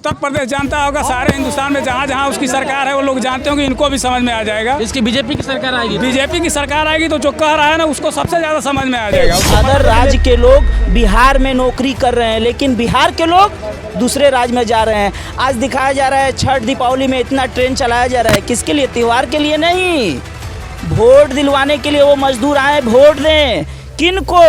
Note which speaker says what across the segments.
Speaker 1: उत्तर प्रदेश जानता होगा, सारे हिंदुस्तान में जहाँ जहाँ उसकी सरकार है वो लोग जानते होंगे, इनको भी समझ में आ जाएगा।
Speaker 2: इसकी बीजेपी की सरकार आएगी,
Speaker 1: बीजेपी की सरकार आएगी तो जो कह रहा है ना उसको सबसे ज़्यादा समझ में आ जाएगा।
Speaker 3: अदर राज्य के लोग बिहार में नौकरी कर रहे हैं, लेकिन बिहार के लोग दूसरे राज्य में जा रहे हैं। आज दिखाया जा रहा है छठ दीपावली में इतना ट्रेन चलाया जा रहा है, किसके लिए? त्योहार के लिए नहीं, वोट दिलवाने के लिए वो मजदूर आए वोट दें। किनको?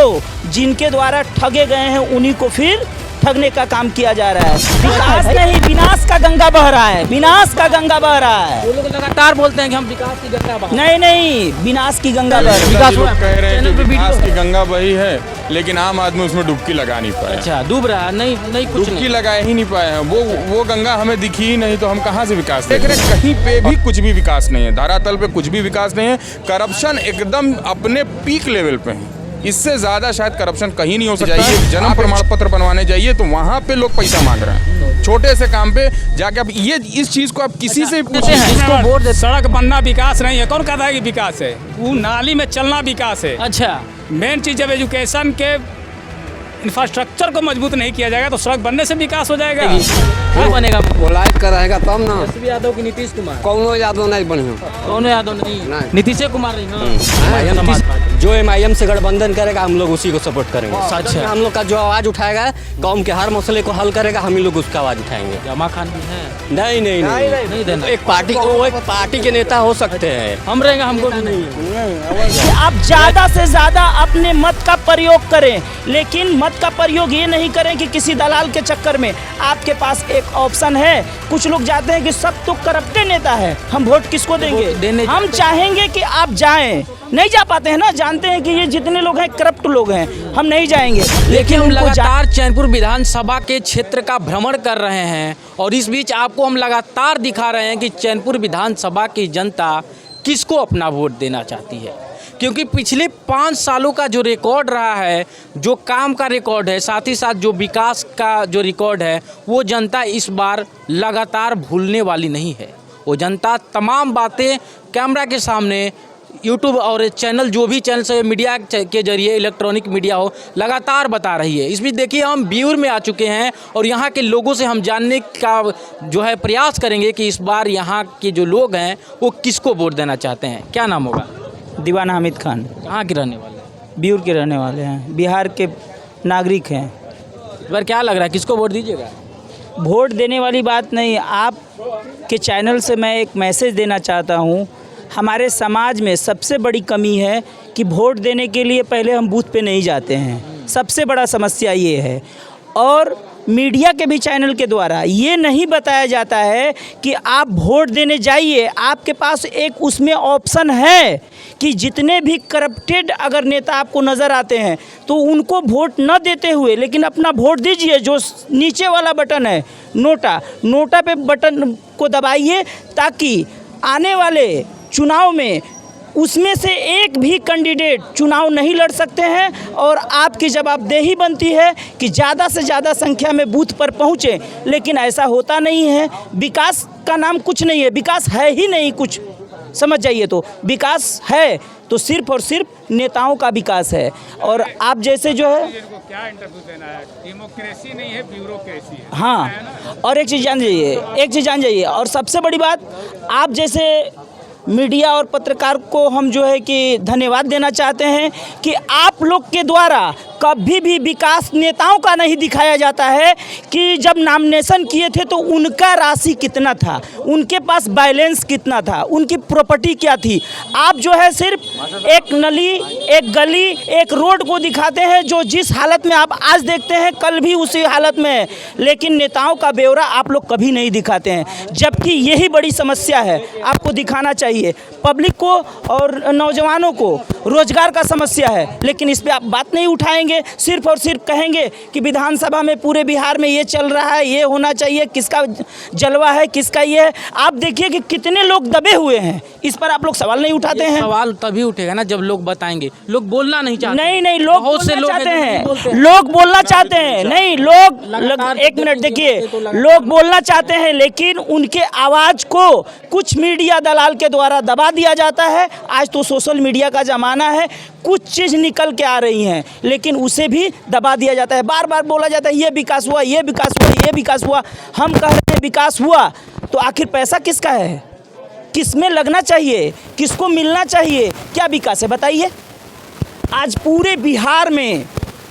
Speaker 3: जिनके द्वारा ठगे गए हैं उन्हीं को फिर ठगने का काम किया जा रहा है। विकास नहीं, विनाश का गंगा बह रहा है, विनाश का गंगा बह रहा है।
Speaker 2: वो लोग लगातार बोलते हैं कि हम विकास की गंगा बहा
Speaker 3: नहीं नहीं, विनाश की गंगा बह रही है।
Speaker 2: विकास
Speaker 4: लोग कह रहे हैं
Speaker 2: चैनल
Speaker 4: कि
Speaker 2: पे
Speaker 4: विकास
Speaker 2: वीडियो
Speaker 4: की गंगा बही है, लेकिन आम आदमी उसमें डुबकी लगा नहीं पाया।
Speaker 2: अच्छा, डूब रहा है, नहीं नहीं कुछ
Speaker 4: डुबकी
Speaker 2: नहीं।
Speaker 4: लगा ही नहीं पाए हैं। वो गंगा हमें दिखी ही नहीं तो हम कहाँ से विकास देख रहे हैं? कहीं पे भी कुछ भी विकास नहीं है, धरातल पे कुछ भी विकास नहीं है। करप्शन एकदम अपने पीक लेवल पे है, इससे ज्यादा शायद करप्शन कहीं नहीं हो सकता है। जन्म प्रमाण पत्र बनवाने जाइए तो वहाँ पे लोग पैसा मांग रहे हैं, छोटे से काम पे जाके। आप ये इस चीज को आप किसी से पूछे हैं?
Speaker 1: इसको वोट दे। सड़क बनना विकास नहीं है, कौन कहता है कि विकास है? वो नाली में चलना विकास है।
Speaker 2: अच्छा,
Speaker 1: मेन चीज जब एजुकेशन के इंफ्रास्ट्रक्चर को मजबूत नहीं किया जाएगा तो सड़क बनने से विकास हो जाएगा।
Speaker 2: कौन बनेगा?
Speaker 5: बोलायत कराएगा तब ना।
Speaker 2: एसपी यादव की नीतीश कुमार?
Speaker 5: कौनो यादव नहीं बनी।
Speaker 2: कौन यादव नहीं,
Speaker 5: नहीं।
Speaker 2: नीतीश कुमार नहीं।
Speaker 5: जो MIM से गठबंधन करेगा हम लोग उसी को सपोर्ट करेंगे।
Speaker 2: अच्छा।
Speaker 5: हम लोग का जो आवाज उठाएगा कौम के हर मसले को हल करेगा, हम ही लोग उसका आवाज उठाएंगे।
Speaker 2: जमा खान भी है?
Speaker 5: नहीं नहीं
Speaker 2: नहीं देना।
Speaker 5: एक पार्टी के नेता हो सकते हैं।
Speaker 2: हम रहेंगे, हमको भी नहीं।
Speaker 3: आप ज़्यादा से ज़्यादा अपने मत का प्रयोग करें, लेकिन मत का प्रयोग ये नहीं करें कि किसी दलाल के चक्कर में। आपके पास एक ऑप्शन है। कुछ लोग जाते हैं कि सब तो करप्टेड नेता है, हम वोट किसको देंगे? हम चाहेंगे कि आप जाएं, नहीं जा पाते हैं ना, जानते हैं कि ये जितने लोग हैं करप्ट लोग हैं, हम नहीं जाएंगे।
Speaker 2: लेकिन हम लगातार चैनपुर विधानसभा के क्षेत्र का भ्रमण कर रहे हैं और इस बीच आपको हम लगातार दिखा रहे हैं कि चैनपुर विधानसभा की जनता किसको अपना वोट देना चाहती है, क्योंकि पिछले 5 सालों का जो रिकॉर्ड रहा है, जो काम का रिकॉर्ड है, साथ ही साथ जो विकास का जो रिकॉर्ड है, वो जनता इस बार लगातार भूलने वाली नहीं है। वो जनता तमाम बातें कैमरा के सामने, यूट्यूब और चैनल, जो भी चैनल से मीडिया के जरिए, इलेक्ट्रॉनिक मीडिया हो, लगातार बता रही है। इस बीच देखिए हम ब्यूर में आ चुके हैं और यहाँ के लोगों से हम जानने का जो है प्रयास करेंगे कि इस बार यहाँ के जो लोग हैं वो किसको वोट देना चाहते हैं। क्या नाम होगा?
Speaker 3: दीवाना हामिद खान।
Speaker 2: कहाँ के रहने वाले?
Speaker 3: ब्यूर के रहने वाले हैं, बिहार के नागरिक हैं।
Speaker 2: इस बार क्या लग रहा है, किसको वोट दीजिएगा?
Speaker 3: वोट देने वाली बात नहीं, आप के चैनल से मैं एक मैसेज देना चाहता हूँ। हमारे समाज में सबसे बड़ी कमी है कि वोट देने के लिए पहले हम बूथ पे नहीं जाते हैं, सबसे बड़ा समस्या ये है। और मीडिया के भी चैनल के द्वारा ये नहीं बताया जाता है कि आप वोट देने जाइए, आपके पास एक उसमें ऑप्शन है कि जितने भी करप्टेड अगर नेता आपको नज़र आते हैं तो उनको वोट न देते हुए लेकिन अपना वोट दीजिए। जो नीचे वाला बटन है नोटा पे बटन को दबाइए, ताकि आने वाले चुनाव में उसमें से एक भी कैंडिडेट चुनाव नहीं लड़ सकते हैं और आपकी जवाबदेही बनती है कि ज़्यादा से ज़्यादा संख्या में बूथ पर पहुँचें। लेकिन ऐसा होता नहीं है। विकास का नाम कुछ नहीं है, विकास है ही नहीं कुछ, समझ जाइए। तो विकास है तो सिर्फ और सिर्फ नेताओं का विकास है। और आप जैसे जो है
Speaker 1: क्या इंटरव्यू देना है, डेमोक्रेसी नहीं है, ब्यूरोक्रेसी है।
Speaker 3: हाँ, और एक चीज़ जान जाइए, और सबसे बड़ी बात, आप जैसे मीडिया और पत्रकार को हम जो है कि धन्यवाद देना चाहते हैं कि आप लोग के द्वारा कभी भी विकास नेताओं का नहीं दिखाया जाता है कि जब नॉमिनेशन किए थे तो उनका राशि कितना था, उनके पास बैलेंस कितना था, उनकी प्रॉपर्टी क्या थी। आप जो है सिर्फ एक नली, एक गली, एक रोड को दिखाते हैं जो जिस हालत में आप आज देखते हैं कल भी उसी हालत में है, लेकिन नेताओं का ब्यौरा आप लोग कभी नहीं दिखाते हैं। जबकि यही बड़ी समस्या है, आपको दिखाना चाहिए। पब्लिक को और नौजवानों को रोजगार का समस्या है, लेकिन इस पे आप बात नहीं उठाएंगे। सिर्फ और सिर्फ कहेंगे कि विधानसभा में पूरे बिहार में ये चल रहा है, ये होना चाहिए, किसका जलवा है, किसका ये है। आप देखिए कि कितने लोग दबे हुए हैं, इस पर आप लोग सवाल नहीं उठाते हैं।
Speaker 2: सवाल तभी उठेगा ना जब लोग बताएंगे। लोग बोलना नहीं चाहते।
Speaker 3: नहीं, लोग
Speaker 2: बहुत से लोग
Speaker 3: चाहते हैं,
Speaker 2: हैं,
Speaker 3: लोग बोलना चाहते हैं। नहीं, लोग एक मिनट देखिए, लोग बोलना चाहते हैं, लेकिन उनके आवाज़ को कुछ मीडिया दलाल के द्वारा दबा दिया जाता है। आज तो सोशल मीडिया का ज़माना है, कुछ चीज़ निकल के आ रही हैं, लेकिन लेकिन उसे भी दबा दिया जाता है। बार बार बोला जाता है ये विकास हुआ, ये विकास हुआ, ये विकास हुआ। हम कह रहे हैं विकास हुआ, तो आखिर पैसा किसका है, किस में लगना चाहिए, किसको मिलना चाहिए, क्या विकास है बताइए। आज पूरे बिहार में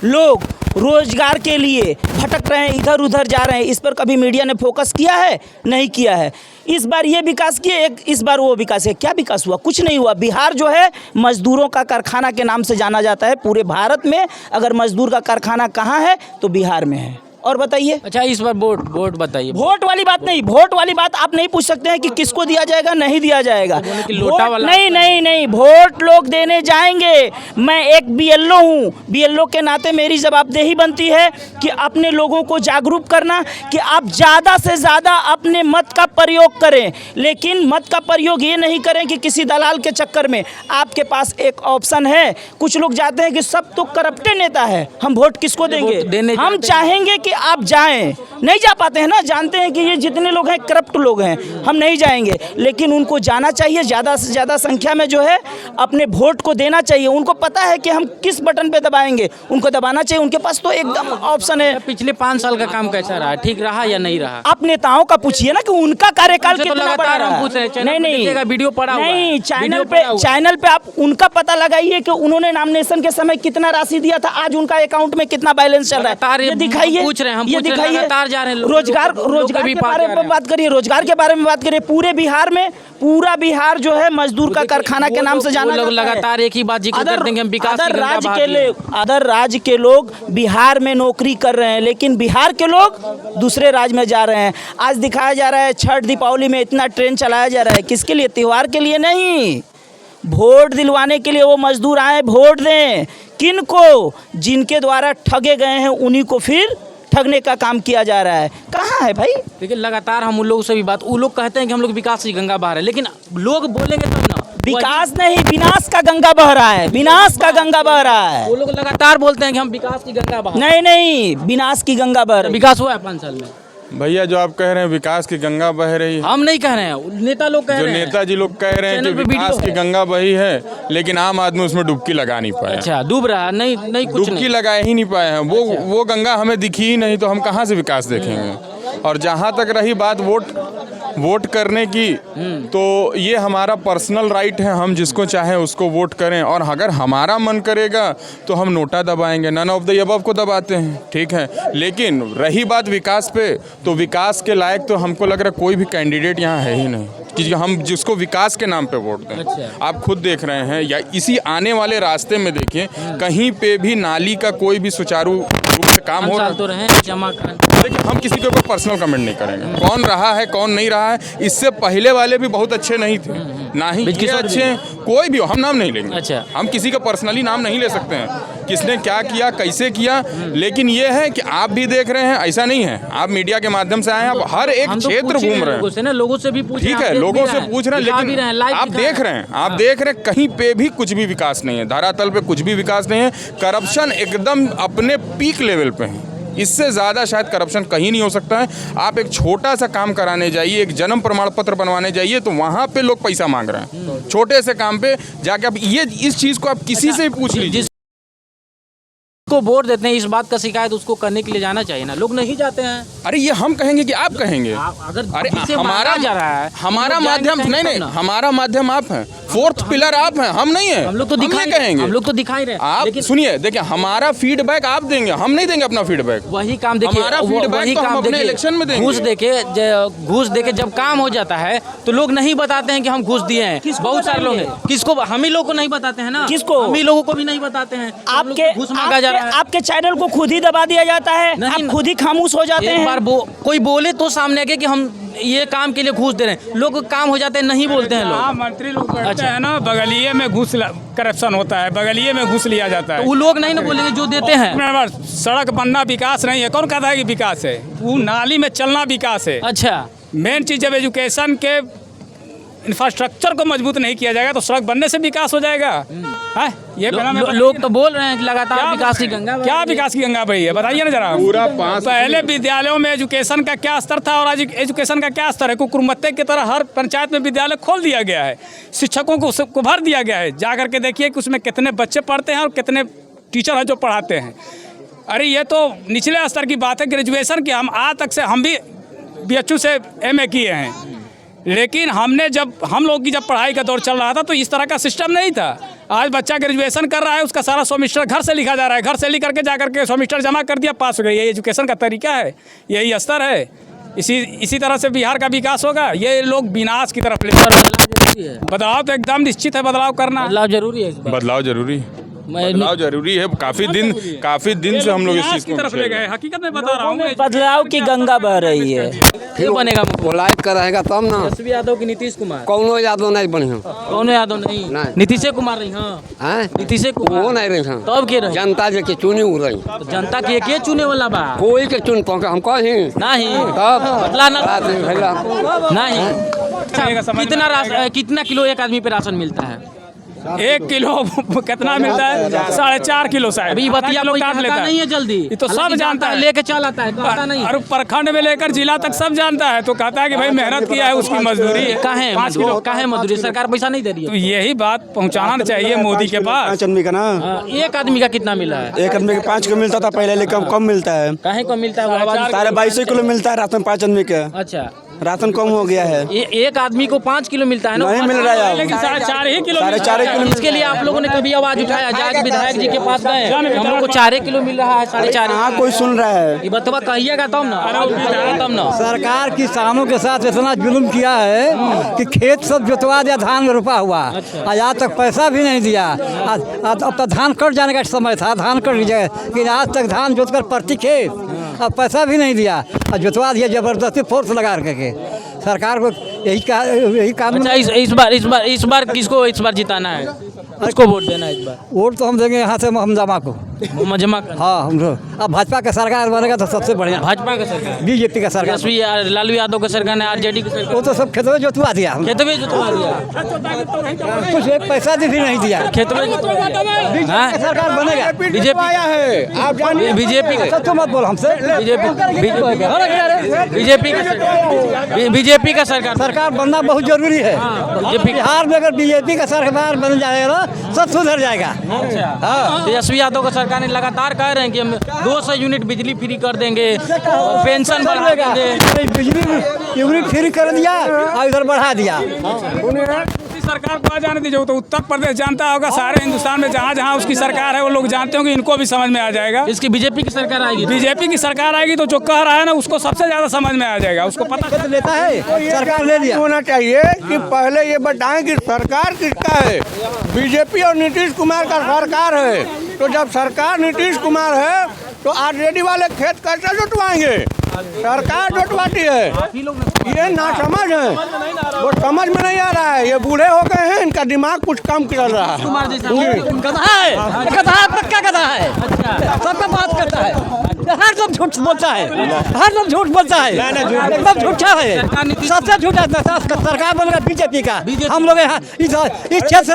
Speaker 3: लोग रोजगार के लिए भटक रहे हैं, इधर उधर जा रहे हैं। इस पर कभी मीडिया ने फोकस किया है? नहीं किया है। इस बार ये विकास किए, इस बार वो विकास है। क्या विकास हुआ? कुछ नहीं हुआ। बिहार जो है मजदूरों का कारखाना के नाम से जाना जाता है। पूरे भारत में अगर मजदूर का कारखाना कहाँ है तो बिहार में है। और बताइए।
Speaker 2: अच्छा, इस बार वोट बताइए।
Speaker 3: वोट वाली बात नहीं, वोट वाली बात आप नहीं पूछ सकते हैं कि किसको दिया जाएगा, नहीं दिया जाएगा।
Speaker 2: लोटा वाला
Speaker 3: नहीं, वोट लोग देने जाएंगे। मैं एक बीएलओ हूँ, बीएलओ के नाते मेरी जवाबदेही बनती है कि अपने लोगों को जागरूक करना कि आप ज़्यादा से ज़्यादा अपने मत का प्रयोग करें, लेकिन मत का प्रयोग ये नहीं करें कि किसी दलाल के चक्कर में। आपके पास एक ऑप्शन है। कुछ लोग जाते हैं कि सब तो करप्टेड नेता है, हम वोट किसको देंगे। हम चाहेंगे कि आप जाएं, नहीं जा पाते हैं ना, जानते हैं कि ये जितने लोग हैं करप्ट लोग हैं, हम नहीं जाएंगे, लेकिन उनको जाना चाहिए। ज़्यादा से ज़्यादा संख्या में जो है अपने वोट को देना चाहिए। उनको पता है कि हम किस बटन पे दबाएंगे, उनको दबाना चाहिए। उनके पास तो एकदम ऑप्शन है।
Speaker 2: पिछले 5 साल का काम कैसा रहा, ठीक रहा या नहीं रहा?
Speaker 3: आप नेताओं का पूछिए ना कि उनका कार्यकाल कितना बड़ा
Speaker 2: लगातार हम
Speaker 3: रहा।
Speaker 2: पूछ रहे हैं।
Speaker 3: नहीं,
Speaker 2: वीडियो पड़ा हुआ है।
Speaker 3: नहीं, चैनल पे आप उनका पता लगाइए कि उन्होंने नॉमिनेशन के समय कितना राशि दिया था, आज उनका अकाउंट में कितना बैलेंस चल रहा है, ये दिखाइए।
Speaker 2: पूछ रहे हैं,
Speaker 3: ये दिखाइए।
Speaker 2: लगातार जा रहे हैं।
Speaker 3: रोजगार के बारे में बात करिए, रोजगार के बारे में बात करिए। पूरे बिहार में, पूरा बिहार जो है मजदूर का कारखाना के नाम से जाना जाता है।
Speaker 2: लगातार एक ही बात जिक्र करते हैं कि हम विकास की गंगा बहा दिए।
Speaker 3: अदर राज्य के लोग बिहार में नौकरी कर रहे हैं, लेकिन बिहार के लोग दूसरे राज्य में जा रहे हैं। आज दिखाया जा रहा है छठ दीपावली में इतना ट्रेन चलाया जा रहा है, किसके लिए? त्योहार के लिए नहीं, वोट दिलवाने के लिए वो मजदूर आए वोट दें। किनको? जिनके द्वारा ठगे गए हैं उन्हीं को फिर ठगने का काम किया जा रहा है। कहाँ है भाई?
Speaker 2: देखिए, लगातार हम उन लोगों से भी बात, वो लोग कहते हैं कि हम लोग विकास की गंगा बहा रहे हैं, लेकिन लोग बोलेंगे तब ना।
Speaker 3: विकास नहीं, विनाश का गंगा बह रहा है, विनाश का गंगा बह रहा है।
Speaker 2: वो लोग लगातार बोलते हैं कि हम विकास की गंगा बहा।
Speaker 3: नहीं, विनाश की गंगा बह रही है।
Speaker 2: विकास हुआ है 5 साल में?
Speaker 4: भैया जो आप कह रहे हैं विकास की गंगा बह रही है,
Speaker 2: हम नहीं कह रहे हैं, नेता लोग कह
Speaker 4: जो
Speaker 2: रहे हैं।
Speaker 4: नेताजी लोग कह रहे हैं कि
Speaker 2: चैनल पे
Speaker 4: विकास
Speaker 2: वीडियो
Speaker 4: की
Speaker 2: है।
Speaker 4: गंगा बही है, लेकिन आम आदमी उसमें डुबकी लगा नहीं पाया।
Speaker 2: अच्छा, डूब रहा नहीं, कुछ
Speaker 4: डुबकी
Speaker 2: नहीं
Speaker 4: लगा ही नहीं पाए हैं। वो गंगा हमें दिखी ही नहीं, तो हम कहाँ से विकास देखेंगे। और जहाँ तक रही बात वोट करने की, तो ये हमारा पर्सनल राइट है, हम जिसको चाहें उसको वोट करें। और अगर हमारा मन करेगा तो हम नोटा दबाएंगे, नन ऑफ द अबव को दबाते हैं, ठीक है। लेकिन रही बात विकास पे, तो विकास के लायक तो हमको लग रहा है कोई भी कैंडिडेट यहाँ है ही नहीं कि हम जिसको विकास के नाम पे वोट दें।
Speaker 2: अच्छा।
Speaker 4: आप खुद देख रहे हैं, या इसी आने वाले रास्ते में देखिए, कहीं पे भी नाली का कोई भी सुचारू रूप से काम हो रहा है
Speaker 2: तो रहे जमा कर।
Speaker 4: देखिए, हम किसी के ऊपर पर्सनल कमेंट नहीं करेंगे, कौन रहा है कौन नहीं रहा है। इससे पहले वाले भी बहुत अच्छे नहीं थे, ना ही ये अच्छे हैं, कोई भी हो, हम नाम नहीं लेंगे।
Speaker 2: अच्छा।
Speaker 4: हम किसी का पर्सनली नाम नहीं ले सकते हैं, किसने क्या किया, कैसे किया। लेकिन ये है कि आप भी देख रहे हैं, ऐसा नहीं है, आप मीडिया के माध्यम से आए हैं, आप हर एक क्षेत्र घूम रहे हैं,
Speaker 2: लोगों से भी पूछ रहे हैं,
Speaker 4: ठीक है, लोगों से पूछ रहे हैं, लेकिन आप देख रहे हैं, कहीं पे भी कुछ भी विकास नहीं है, धरातल पे कुछ भी विकास नहीं है। करप्शन एकदम अपने पीक लेवल पे है, इससे ज़्यादा शायद करप्शन कहीं नहीं हो सकता है। आप एक छोटा सा काम कराने जाइए, एक जन्म प्रमाण पत्र बनवाने जाइए, तो वहाँ पे लोग पैसा मांग रहे हैं। छोटे से काम पे जाके आप इस चीज़ को आप किसी से भी पूछ लीजिए।
Speaker 2: को वोट देते हैं, इस बात का शिकायत उसको करने के लिए जाना चाहिए ना, लोग नहीं जाते हैं।
Speaker 4: अरे ये हम कहेंगे कि आप कहेंगे?
Speaker 2: अगर
Speaker 4: अरे
Speaker 2: जिसे
Speaker 4: हमारा
Speaker 2: मांगा जा रहा है,
Speaker 4: हमारा
Speaker 2: लोग
Speaker 4: माध्यम
Speaker 2: जाएंगे
Speaker 4: नहीं,
Speaker 2: तब ना।
Speaker 4: हमारा माध्यम आप हैं, फोर्थ पिलर आप हैं, हम नहीं हैं।
Speaker 2: हम लोग तो दिखाई
Speaker 4: कहेंगे,
Speaker 2: हम लोग तो दिखाई रहे।
Speaker 4: आप
Speaker 2: लेकिन
Speaker 4: सुनिए, देखिए, हमारा फीडबैक आप देंगे, हम नहीं देंगे अपना फीडबैक।
Speaker 2: वही काम देखिए,
Speaker 4: हमारा feedback तो हम अपने इलेक्शन में देंगे।
Speaker 2: घूस देके जब काम हो जाता है तो लोग नहीं बताते हैं कि हम घूस दिए हैं। बहुत सारे लोग हैं, किसको? हम ही लोग को नहीं बताते हैं ना,
Speaker 3: किसको?
Speaker 2: हम ही लोगों को भी नहीं बताते हैं।
Speaker 3: आपके
Speaker 2: घूस मांगा जा रहा है,
Speaker 3: आपके चैनल को खुद ही दबा दिया जाता है, आप खुद ही खामोश हो जाते हैं।
Speaker 2: एक बार कोई बोले तो सामने आके कि हम ये काम के लिए घूस दे रहे हैं, लोग काम हो जाते हैं, नहीं बोलते हैं लोग।
Speaker 1: मंत्री लोग बैठते हैं ना, बगलिए में घूस करप्शन होता है, बगलिए में घूस लिया जाता है।
Speaker 2: वो लोग नहीं ना बोलेंगे जो देते हैं।
Speaker 1: सड़क बनना विकास नहीं है, कौन कहता है कि विकास है? वो नाली में चलना विकास है।
Speaker 2: अच्छा,
Speaker 1: मेन चीज़ जब एजुकेशन के इंफ्रास्ट्रक्चर को मजबूत नहीं किया जाएगा तो सड़क बनने से विकास हो जाएगा। है ये
Speaker 2: लोग तो बोल रहे हैं कि लगातार विकास की गंगा,
Speaker 1: क्या विकास की गंगा बही है, बताइए ना जरा।
Speaker 4: पूरा 5
Speaker 1: पहले विद्यालयों में एजुकेशन का क्या स्तर था और आज एजुकेशन का क्या स्तर है? कुकुरमत्ते की तरह हर पंचायत में विद्यालय खोल दिया गया है, शिक्षकों को भर दिया गया है। जा करके देखिए कि उसमें कितने बच्चे पढ़ते हैं और कितने टीचर हैं जो पढ़ाते हैं। अरे ये तो निचले स्तर की बात है, ग्रेजुएशन की। हम आज तक से हम भी BHU से MA किए हैं, लेकिन हम लोग की जब पढ़ाई का दौर चल रहा था तो इस तरह का सिस्टम नहीं था। आज बच्चा ग्रेजुएशन कर रहा है, उसका सारा सेमेस्टर घर से लिखा जा रहा है, घर से लिख करके जा करके सेमेस्टर जमा कर दिया, पास हो गया। ये एजुकेशन का तरीका है, यही स्तर है। इसी तरह से बिहार का विकास होगा। ये लोग विनाश की तरफ ले बदलाव तो एकदम निश्चित है, बदलाव करना।
Speaker 2: बदलाव जरूरी है इस बार।
Speaker 4: बदलाव जरूरी है, बदलाव जरूरी है। काफी दिन से हम लोग इस चीज
Speaker 1: की तरफ ले गए। हकीकत में बता रहा हूँ,
Speaker 3: बदलाव की गंगा बह रही है।
Speaker 2: फिर बनेगा
Speaker 6: लाइक कराएगा तब ना।
Speaker 2: तेजस्वी यादव की नीतीश कुमार?
Speaker 6: कौनो यादव नहीं बढ़िया।
Speaker 2: कौन यादव नहीं, नीतीश कुमार रही। हाँ, नीतीश कुमार
Speaker 6: वो नहीं रही।
Speaker 2: तब के रही
Speaker 6: जनता जो के चुनी उ रही,
Speaker 2: तो जनता के चुने वाला बा?
Speaker 6: कोई के चुन पाओ हम कहीं
Speaker 2: नहीं,
Speaker 6: तब
Speaker 2: बदला ना
Speaker 1: समझ में
Speaker 2: नहीं। कितना किलो एक आदमी पे राशन मिलता है?
Speaker 1: 1 किलो कितना मिलता है? 4.5 किलो शायद।
Speaker 2: अभी बतिया
Speaker 1: किलो
Speaker 2: कोई
Speaker 1: काट
Speaker 2: कहता
Speaker 1: लेता
Speaker 2: नहीं है जल्दी।
Speaker 1: ये तो सब
Speaker 2: हालांकि
Speaker 1: जानता है,
Speaker 2: लेके चल आता है, कहता नहीं।
Speaker 1: और प्रखंड में लेकर जिला तक सब जानता है, तो कहता है कि भाई मेहनत किया है, उसकी मजदूरी है।
Speaker 2: कहाँ
Speaker 1: 5 किलो
Speaker 2: है मजदूरी? सरकार पैसा नहीं दे रही
Speaker 1: तो
Speaker 2: है।
Speaker 1: यही बात पहुंचाना चाहिए मोदी के पास।
Speaker 7: 5 आदमी का ना,
Speaker 2: एक आदमी का कितना मिला है?
Speaker 7: एक आदमी के 5 किलो मिलता था पहले, लेकिन कम मिलता है।
Speaker 2: कहीं को मिलता है?
Speaker 7: 22 किलो मिलता है राशन 5 आदमी का।
Speaker 2: अच्छा,
Speaker 7: राशन कम हो गया है।
Speaker 2: एक आदमी को 5 किलो मिलता है ना?
Speaker 7: नहीं मिल रहा है अब।
Speaker 1: लेकिन 4.5 ही किलो
Speaker 7: 4.5 किलो।
Speaker 2: इसके लिए आप लोगों ने कभी आवाज उठाया? जाके विधायक जी के पास गए, हम लोग को 4 किलो मिल रहा है, 4.5।
Speaker 7: हाँ, कोई सुन रहा है?
Speaker 2: ये बतवा कहिएगा तब ना, आवाज उठाइएगा तब ना।
Speaker 8: सरकार किसानों के साथ इतना जुल्म किया है कि खेत सब जोतवा दिया, धान रोपा हुआ, आज तक पैसा भी नहीं दिया। अब तो धान कट जाने का समय था, धान कट गया, लेकिन आज तक धान जोतकर प्रति खेत, अब पैसा भी नहीं दिया और जोतवा दिया जबरदस्ती फोर्स लगा करके। सरकार को यही काम।
Speaker 2: अच्छा, इस बार किसको इस बार जिताना है? किसको वोट देना है इस बार?
Speaker 8: वोट तो हम देंगे यहाँ से मजमा को।
Speaker 2: मजमा का?
Speaker 8: हाँ, हम अब भाजपा का सरकार बनेगा तो सबसे बढ़िया।
Speaker 2: भाजपा का सरकार?
Speaker 8: BJP का सरकार।
Speaker 2: तेजस्वी लालू यादव का सरकार ने RJD की सरकार?
Speaker 8: वो तो सब खेतों में जोतवा दिया,
Speaker 2: खेत में जोतवा दिया,
Speaker 8: कुछ एक पैसा भी नहीं दिया।
Speaker 2: खेत में जोतवा दिया।
Speaker 8: सरकार बनेगा।
Speaker 2: बीजेपी आया है, आप जानते हैं? बीजेपी का?
Speaker 8: तो मत बोल हमसे।
Speaker 2: बीजेपी का सरकार
Speaker 8: बनना बहुत जरूरी है। बिहार में अगर BJP का सरकार बन जाएगा ना, सब सुधर जाएगा।
Speaker 2: तेजस्वी यादव का सरकार ने लगातार कह रहे हैं कि हम 200 यूनिट बिजली फ्री कर देंगे, पेंशन बढ़ा देंगे।
Speaker 8: बिजली यूनिट फ्री कर दिया और इधर बढ़ा दिया।
Speaker 1: सरकार को आ जाने दीजिए, वो तो उत्तर प्रदेश जानता होगा। सारे हिंदुस्तान में जहाँ जहाँ उसकी सरकार है वो लोग जानते होंगे, इनको भी समझ में आ जाएगा।
Speaker 2: इसकी बीजेपी की सरकार आएगी,
Speaker 1: बीजेपी की सरकार आएगी तो जो कह रहा है ना उसको सबसे ज्यादा समझ में आ जाएगा, उसको पता
Speaker 8: लेता है। सरकार ले लिया।
Speaker 9: होना चाहिए कि पहले ये बताएं कि सरकार किसका है। बीजेपी और नीतीश कुमार का सरकार है, तो जब सरकार नीतीश कुमार है तो RJD वाले खेत कैसे जुटवाएंगे? सरकार जुटवाती है। ये ना समझ है, वो समझ में नहीं आ रहा है। ये बूढ़े हो गए हैं, इनका दिमाग कुछ कम चल रहा है।
Speaker 8: गधा है, पक्का गधा है, सबका बात करता है, हर सब झूठ बोलता है, हर सब झूठ बोलता है, एकदम झूठा है, सबसे झूठा है। सरकार बनेगा BJP का। हम लोग यहाँ इस क्षेत्र से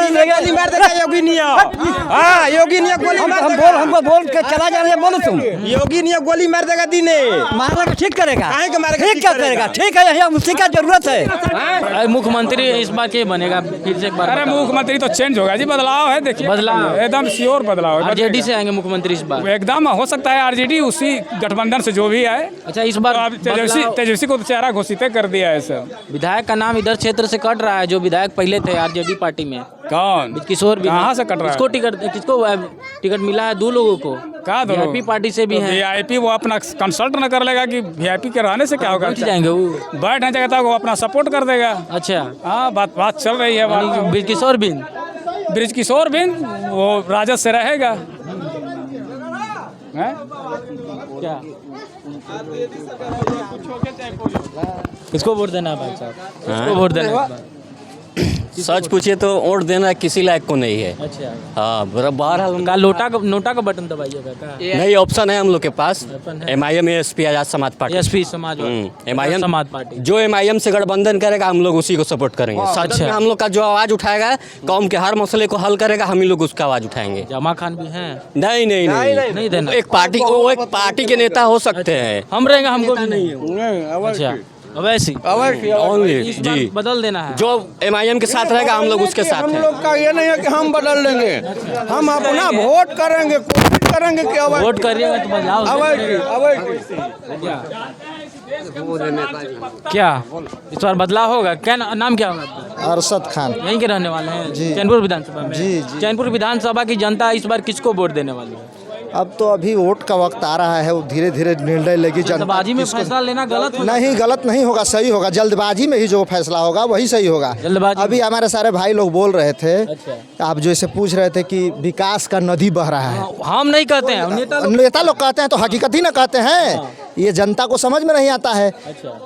Speaker 8: योगी नहीं हमको बोल के चला जाने बोलो तुम।
Speaker 9: योगी नहीं गोली मार देगा दिने,
Speaker 8: मारने को ठीक करेगा,
Speaker 9: मारेगा?
Speaker 8: ठीक क्या करेगा? ठीक है, यहाँ उसी का जरूरत है।
Speaker 2: मुख्यमंत्री इस बार के बनेगा फिर से एक बार?
Speaker 1: अरे मुख्यमंत्री तो चेंज होगा जी, बदलाव है। देखिए
Speaker 2: बदलाव
Speaker 1: एकदम श्योर बदलाव है।
Speaker 2: RJD से आएंगे मुख्यमंत्री इस बार?
Speaker 1: एकदम हो सकता है RJD उसी गठबंधन से जो भी आए।
Speaker 2: अच्छा, इस बार
Speaker 1: तेजस्वी को तो चेहरा घोषित कर दिया है सर।
Speaker 2: विधायक का नाम इधर क्षेत्र से कट रहा है, जो विधायक पहले थे RJD पार्टी में।
Speaker 1: कौन?
Speaker 2: किशोर।
Speaker 1: कहाँ से कट रहा है?
Speaker 2: किसको टिकट मिला है? 2 लोगों को।
Speaker 1: कहाँ दो?
Speaker 2: VIP पार्टी से भी है।
Speaker 1: VIP वो अपना कंसल्ट न कर लेगा कि VIP के रहने से क्या होगा?
Speaker 2: जाएंगे वो,
Speaker 1: बैठ नहीं जाएगा, वो अपना सपोर्ट कर देगा।
Speaker 2: अच्छा,
Speaker 1: हाँ, बात चल रही है।
Speaker 2: ब्रिजकिशोर बिंद,
Speaker 1: ब्रिजकिशोर बिंद वो राजद से रहेगा।
Speaker 2: क्या किसको वोट देना है भाई साहब? किसको वोट देना है?
Speaker 5: सच पूछिए तो वोट देना किसी लायक को नहीं है।
Speaker 2: अच्छा,
Speaker 5: हाँ, बाहर
Speaker 2: का नोटा का बटन दबाइएगा का?
Speaker 5: नहीं, ऑप्शन है हम लोग के पास। MIM SP Azad Samaj party,
Speaker 2: SP समाज,
Speaker 5: MIM
Speaker 2: समाज पार्टी।
Speaker 5: जो MIM से गठबंधन करेगा हम लोग उसी को सपोर्ट करेंगे। सदन में हम लोग का जो आवाज उठाएगा, कौम के हर मसले को हल करेगा, हम ही लोग उसका आवाज उठाएंगे।
Speaker 2: जमा खान भी हैं?
Speaker 5: नहीं
Speaker 2: देना।
Speaker 5: एक पार्टी के नेता हो सकते हैं,
Speaker 2: हम रहेंगे, हमको भी नहीं है। अच्छा, अवैसी
Speaker 5: ओनली
Speaker 2: इस बार
Speaker 5: जी।
Speaker 2: बदल देना है।
Speaker 5: जो MIM के साथ रहेगा हम लोग उसके साथ
Speaker 9: हम
Speaker 5: हैं।
Speaker 9: लोग का ये नहीं है कि हम बदल देंगे, हम अपना वोट करेंगे, कोशिश करेंगे कि
Speaker 2: वोट करिएगा तो बदलाव क्या इस बार बदलाव होगा? क्या नाम क्या होगा आपका?
Speaker 7: अरशद खान।
Speaker 2: यहीं के रहने वाले हैं चैनपुर विधानसभा में?
Speaker 7: जी।
Speaker 2: चैनपुर विधानसभा की जनता इस बार किसको वोट देने वाली है?
Speaker 7: अब तो अभी वोट का वक्त आ रहा है, वो धीरे धीरे निर्णय लेगी जनता।
Speaker 2: जल्दबाजी में
Speaker 7: किसको-
Speaker 2: फैसला लेना गलत हो
Speaker 7: नहीं, गलत नहीं होगा, सही होगा। जल्दबाजी में ही जो फैसला होगा वही सही होगा।
Speaker 2: जल्दबाजी
Speaker 7: अभी हमारे सारे भाई लोग बोल रहे थे,
Speaker 2: अच्छा।
Speaker 7: आप जैसे पूछ रहे थे कि विकास का नदी बह रहा है।
Speaker 2: हम नहीं कहते हैं,
Speaker 7: नेता लोग कहते हैं तो हकीकत ही ना कहते हैं, ये जनता को समझ में नहीं आता है।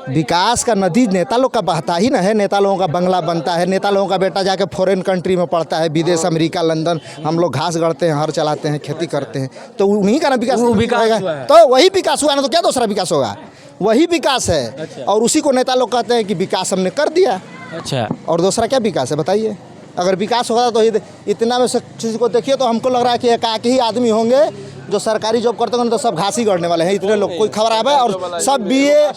Speaker 7: विकास का नदी नेता लोग का बहता ही ना है। नेता लोगों का बंगला बनता है, नेता लोगों का बेटा जाके फॉरेन कंट्री में पढ़ता है, विदेश, अमेरिका, लंदन। हम लोग घास गढ़ते हैं, हर चलाते हैं, खेती करते हैं, तो उन्हीं का ना विकास
Speaker 2: वो विकास
Speaker 7: होगा।
Speaker 2: हुआ है।
Speaker 7: तो वही विकास हुआ ना, तो क्या दूसरा विकास होगा? वही विकास है। और उसी को नेता लोग कहते हैं कि विकास हमने कर दिया,
Speaker 2: अच्छा
Speaker 7: और दूसरा क्या विकास है बताइए? अगर विकास होगा तो इतना में से चीज़ को देखिए तो हमको लग रहा है कि एकाकी ही आदमी होंगे जो सरकारी जॉब करते होंगे, तो सब घास ही गढ़ने वाले हैं इतने लोग। कोई खराब है, और सब BA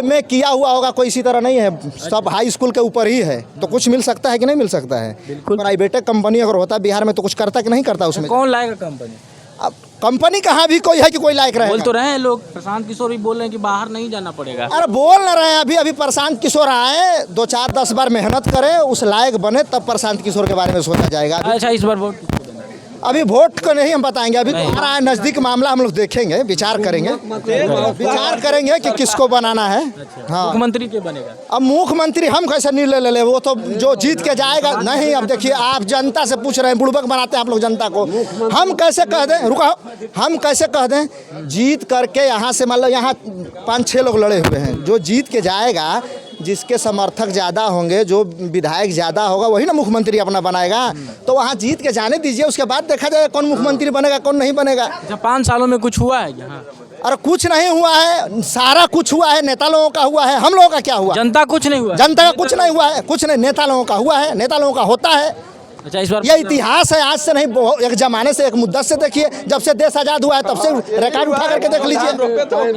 Speaker 7: MA किया हुआ होगा, कोई इसी तरह नहीं है, सब हाई स्कूल के ऊपर ही है। तो कुछ मिल सकता है कि नहीं मिल सकता है? प्राइवेट कंपनी अगर होता बिहार में तो कुछ करता कि नहीं करता उसमें?
Speaker 2: कौन लाएगा कंपनी?
Speaker 7: अब कंपनी कहाँ भी कोई है कि कोई लायक रहे?
Speaker 2: बोल तो रहे हैं लोग, प्रशांत किशोर भी बोल रहे हैं कि बाहर नहीं जाना पड़ेगा।
Speaker 7: अरे बोल ना रहे हैं, अभी प्रशांत किशोर आए, 2 4 10 बार मेहनत करें, उस लायक बने, तब प्रशांत किशोर के बारे में सोचा जाएगा।
Speaker 2: अच्छा इस बार वोट किसको देना?
Speaker 7: अभी वोट को नहीं हम बताएंगे, अभी तो आ रहा है नजदीक मामला, हम लोग देखेंगे, विचार करेंगे कि किसको बनाना है। हाँ,
Speaker 2: मुख्यमंत्री के बनेगा?
Speaker 7: अब मुख्यमंत्री हम कैसे निर्णय ले, वो तो जो जीत के जाएगा। नहीं, अब देखिए आप जनता से पूछ रहे हैं, बुड़बक बनाते हैं आप लोग जनता को। हम कैसे कह दें, रुको, हम कैसे कह दें? जीत करके यहाँ से मान लो यहाँ 5-6 लोग लड़े हुए हैं, जो जीत के जाएगा, जिसके समर्थक ज़्यादा होंगे, जो विधायक ज़्यादा होगा, वही ना मुख्यमंत्री अपना बनाएगा। तो वहाँ जीत के जाने दीजिए, उसके बाद देखा जाएगा कौन मुख्यमंत्री बनेगा, कौन नहीं बनेगा।
Speaker 2: अच्छा 5 सालों में कुछ हुआ है यहाँ?
Speaker 7: अरे कुछ नहीं हुआ है, सारा कुछ हुआ है। नेता लोगों का हुआ है, हम लोगों का क्या हुआ?
Speaker 2: जनता कुछ नहीं हुआ?
Speaker 7: जनता का कुछ नहीं हुआ है, कुछ नहीं। नेता लोगों का हुआ है, नेता लोगों का होता है।
Speaker 2: अच्छा इस बार
Speaker 7: ये इतिहास है, आज से नहीं, एक जमाने से, एक मुद्दत से देखिए, जब से देश आज़ाद हुआ है तब से रिकॉर्ड उठा करके देख लीजिए।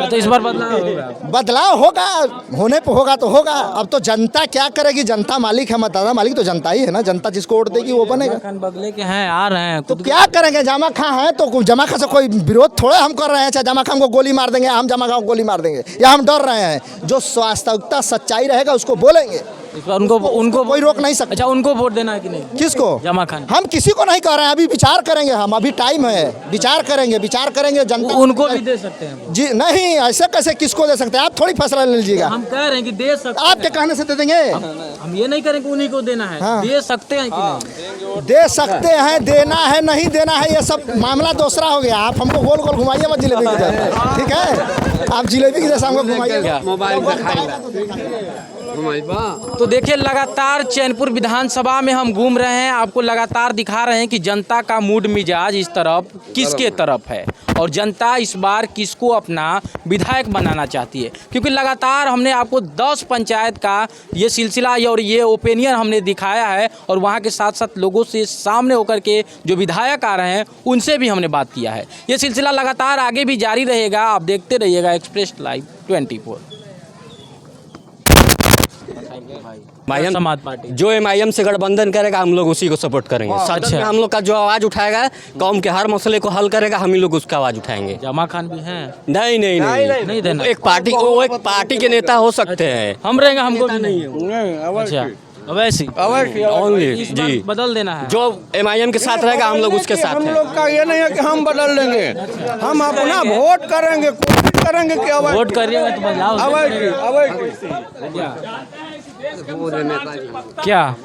Speaker 2: तो इस बार बदलाव होगा?
Speaker 7: बदलाव होगा, होने पे होगा तो होगा। अब तो जनता क्या करेगी? जनता मालिक है, मतदाता मालिक तो जनता ही है ना। जनता जिसको वोट देगी वो बनेगा।
Speaker 2: खान बगले के हैं, आ रहे हैं,
Speaker 7: तो क्या करेंगे? जमा खां है तो जमा खां से कोई विरोध थोड़े हम कर रहे हैं। चाहे जमा खां को गोली मार देंगे, हम जमा खां को गोली मार देंगे, या हम डर रहे हैं? जो वास्तविकता सच्चाई रहेगा उसको बोलेंगे,
Speaker 2: इस बार उनको
Speaker 7: कोई रोक नहीं सकता।
Speaker 2: अच्छा उनको वोट देना है कि नहीं?
Speaker 7: किसको?
Speaker 2: जमा खान।
Speaker 7: हम किसी को नहीं कह रहे हैं, अभी विचार करेंगे हम, अभी टाइम है, विचार करेंगे जनता
Speaker 2: उनको भी दे सकते हैं
Speaker 7: जी। नहीं, ऐसे कैसे किसको दे सकते हैं? आप थोड़ी फैसला ले लीजिएगा।
Speaker 2: हम कह रहे हैं कि दे सकते हैं।
Speaker 7: आपके कहने से दे देंगे?
Speaker 2: हम ये नहीं करें कि उन्हीं को देना है।
Speaker 7: हाँ।
Speaker 2: दे सकते हैं कि नहीं?
Speaker 7: दे सकते हैं, देना है नहीं देना है ये सब मामला दूसरा हो गया। आप हमको गोल गोल घुमाइए मत जिलेबी की जैसा, ठीक है? आप जिलेबी की जैसा हमको घुमाइए।
Speaker 6: मोबाइल
Speaker 2: तो देखिए लगातार चैनपुर विधानसभा में हम घूम रहे हैं, आपको लगातार दिखा रहे हैं कि जनता का मूड मिजाज इस तरफ किसके तरफ है, और जनता इस बार किसको अपना विधायक बनाना चाहती है। क्योंकि लगातार हमने आपको 10 पंचायत का ये सिलसिला और ये ओपिनियन हमने दिखाया है, और वहाँ के साथ साथ लोगों से सामने होकर के जो विधायक आ रहे हैं उनसे भी हमने बात किया है। ये सिलसिला लगातार आगे भी जारी रहेगा, आप देखते रहिएगा एक्सप्रेस लाइव 24। समाज पार्टी
Speaker 5: जो MIM से गठबंधन करेगा हम लोग उसी को सपोर्ट करेंगे। सदन में हम लोग का जो आवाज़ उठाएगा, कौम के हर मसले को हल करेगा, हम ही लोग उसका आवाज़ उठाएंगे।
Speaker 2: जमा खान भी हैं?
Speaker 5: नहीं
Speaker 2: देना।
Speaker 5: एक पार्टी के नेता हो सकते हैं।
Speaker 2: हम रहेंगे, हमको भी नहीं है। अच्छा अवैसी
Speaker 5: ओनली
Speaker 2: इस बार
Speaker 5: जी।
Speaker 2: बदल देना है।
Speaker 5: जो MIM के साथ रहेगा हम लोग उसके साथ
Speaker 9: हम
Speaker 5: हैं।
Speaker 9: लोग का ये नहीं है कि हम बदल देंगे, हम अपना वोट करेंगे, कोशिश करेंगे कि
Speaker 2: वोट करिएगा तो बदलाव क्या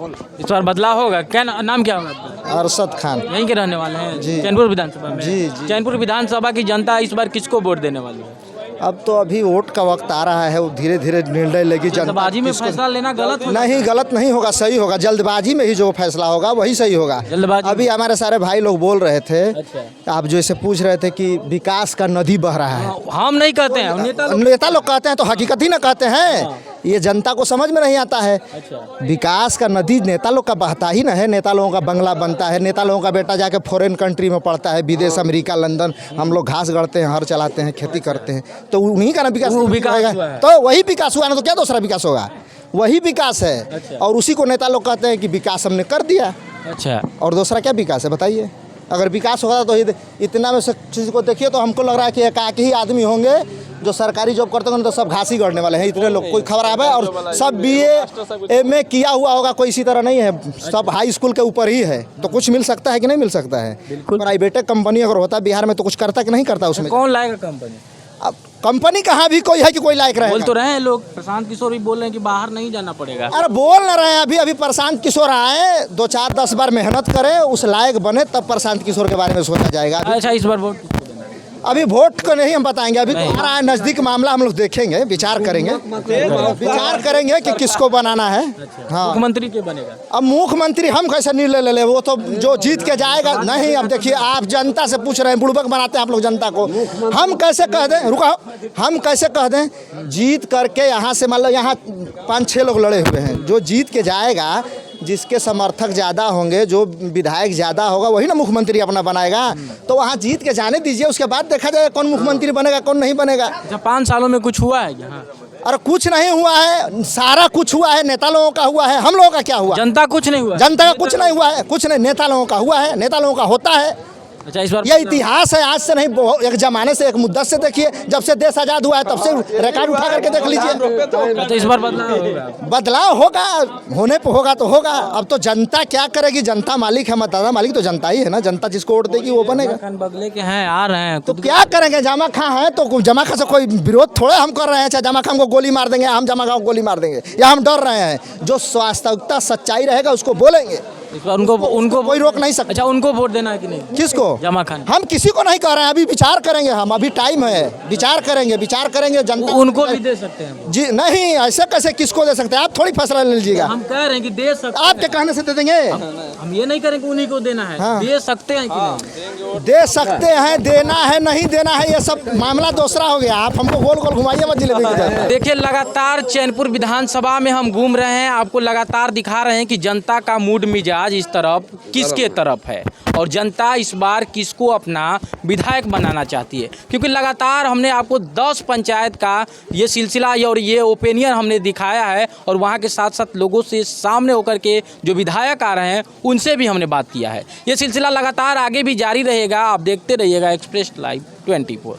Speaker 2: इस बार बदलाव होगा? क्या नाम क्या होगा आपका?
Speaker 7: अरशद खान।
Speaker 2: यहीं के रहने वाले हैं चैनपुर विधानसभा में?
Speaker 7: जी।
Speaker 2: चैनपुर विधानसभा की जनता इस बार किसको वोट देने वाली है?
Speaker 7: अब तो अभी वोट का वक्त आ रहा है, वो धीरे धीरे निर्णय लेगी जनता।
Speaker 2: जल्दबाजी में
Speaker 7: किसको-
Speaker 2: फैसला लेना गलत हो?
Speaker 7: नहीं, गलत नहीं होगा, सही होगा। जल्दबाजी में ही जो फैसला होगा वही सही होगा।
Speaker 2: जल्दबाजी
Speaker 7: अभी हमारे सारे भाई लोग बोल रहे थे,
Speaker 2: अच्छा।
Speaker 7: आप जैसे पूछ रहे थे कि विकास का नदी बह रहा है।
Speaker 2: हम नहीं कहते हैं,
Speaker 7: नेता लोग कहते हैं तो हकीकत ही ना कहते हैं, ये जनता को समझ में नहीं आता है। विकास का नदी नेता लोग का बहता ही ना है। नेता लोगों का बंगला बनता है, नेता लोगों का बेटा जाके फॉरेन कंट्री में पढ़ता है, विदेश, अमेरिका, लंदन। हम लोग घास गढ़ते हैं, हर चलाते हैं, खेती करते हैं, तो तो उन्हीं का ना विकास
Speaker 2: वो विकास
Speaker 7: होगा।
Speaker 2: हुआ है।
Speaker 7: तो वही विकास हुआ ना, तो क्या दूसरा विकास होगा? वही विकास है। और उसी को नेता लोग कहते हैं कि विकास हमने कर दिया,
Speaker 2: अच्छा,
Speaker 7: और दूसरा क्या विकास है बताइए? अगर विकास होगा तो इतना में से चीज़ को देखिए तो हमको लग रहा है कि एकाक ही आदमी होंगे जो सरकारी जॉब करते होंगे, तो सब घास ही गड़ने वाले हैं इतने लोग। कोई खराब है और सब BA MA किया हुआ होगा, कोई इसी तरह नहीं है, सब हाई स्कूल के ऊपर ही है। तो कुछ मिल सकता है कि नहीं मिल सकता है? प्राइवेट कंपनी अगर होता बिहार में तो कुछ करता कि नहीं करता उसमें?
Speaker 2: कौन लाएगा कंपनी?
Speaker 7: अब कंपनी कहाँ भी कोई है कि कोई लायक
Speaker 2: बोल
Speaker 7: रहेगा?
Speaker 2: तो रहे हैं लोग, प्रशांत किशोर भी बोल रहे हैं कि बाहर नहीं जाना पड़ेगा।
Speaker 7: अरे बोल न रहे हैं, अभी प्रशांत किशोर आए, 2 4 10 बार मेहनत करें, उस लायक बने, तब प्रशांत किशोर के बारे में सोचा जाएगा।
Speaker 2: अच्छा, इस बार वोट किसको देना है?
Speaker 7: अभी वोट को नहीं हम बताएंगे, अभी तो आ रहा है नज़दीक मामला, हम लोग देखेंगे, विचार करेंगे कि किसको बनाना है। हाँ,
Speaker 2: मुख्यमंत्री के बनेगा?
Speaker 7: अब मुख्यमंत्री हम कैसे निर्णय ले ले, वो तो जो जीत के जाएगा। नहीं, अब देखिए आप जनता से पूछ रहे हैं, बुड़बक बनाते हैं आप लोग जनता को। हम कैसे कह दें, रुको, हम कैसे कह दें, जीत करके यहाँ से मान लो यहाँ 5-6 लोग लड़े हुए हैं, जो जीत के जाएगा, जिसके समर्थक ज़्यादा होंगे, जो विधायक ज़्यादा होगा, वही ना मुख्यमंत्री अपना बनाएगा। तो वहाँ जीत के जाने दीजिए, उसके बाद देखा जाएगा कौन मुख्यमंत्री बनेगा कौन नहीं बनेगा।
Speaker 2: अच्छा, 5 सालों में कुछ हुआ है यहाँ?
Speaker 7: अरे कुछ नहीं हुआ है, सारा कुछ हुआ है, नेता लोगों का हुआ है, हम लोगों का क्या हुआ?
Speaker 2: जनता कुछ नहीं हुआ?
Speaker 7: जनता का कुछ नहीं हुआ है, कुछ नहीं, नेता लोगों का हुआ है, नेता लोगों का होता है।
Speaker 2: अच्छा, इस बार
Speaker 7: ये इतिहास है, आज से नहीं, एक जमाने से, एक मुद्दा से देखिए, जब से देश आज़ाद हुआ है तब से रिकॉर्ड उठा करके देख लीजिए।
Speaker 2: तो इस बार बदलाव होगा?
Speaker 7: बदलाव होगा, होने पे होगा तो होगा। अब तो जनता क्या करेगी? जनता मालिक है, मतदाता मालिक तो जनता ही है ना। जनता जिसको वोट देगी वो बनेगा।
Speaker 2: बदले के हैं, आ रहे हैं,
Speaker 7: तो क्या करेंगे? जमा खां है तो जमा खां से कोई विरोध थोड़े हम कर रहे हैं। चाहे जमा खां को गोली मार देंगे, हम जमा खां को गोली मार देंगे, या हम डर रहे हैं? जो वास्तविकता सच्चाई रहेगा उसको बोलेंगे।
Speaker 2: इस बार उनको
Speaker 7: कोई रोक नहीं सकता।
Speaker 2: अच्छा, उनको वोट देना है कि नहीं?
Speaker 7: किसको?
Speaker 2: जमा खान।
Speaker 7: हम किसी को नहीं कह रहे हैं, अभी विचार करेंगे हम, अभी टाइम है, विचार करेंगे जनता
Speaker 2: उनको भी दे सकते हैं
Speaker 7: जी। नहीं, ऐसे कैसे किसको दे सकते हैं? आप थोड़ी फैसला ले लीजिएगा।
Speaker 2: हम कह रहे हैं कि दे सकते हैं।
Speaker 7: आपके कहने से दे देंगे?
Speaker 2: हम ये नहीं करेंगे उन्हीं को देना है।
Speaker 7: हाँ।
Speaker 2: दे सकते हैं कि नहीं?
Speaker 7: दे सकते हैं, देना है नहीं देना है ये सब मामला दूसरा हो गया। आप हमको गोल गोल घुमाइए मत जिले में।
Speaker 2: देखिए, लगातार चैनपुर विधानसभा में हम घूम रहे हैं, आपको लगातार दिखा रहे हैं कि जनता का मूड मिजाज इस तरफ किसके तरफ है और जनता इस बार किसको अपना विधायक बनाना चाहती है। क्योंकि लगातार हमने आपको 10 पंचायत का ये सिलसिला और ये ओपिनियन हमने दिखाया है, और वहाँ के साथ साथ लोगों से सामने होकर के जो विधायक आ रहे हैं उनसे भी हमने बात किया है। ये सिलसिला लगातार आगे भी जारी रहेगा, आप देखते रहिएगा एक्सप्रेस लाइव 24।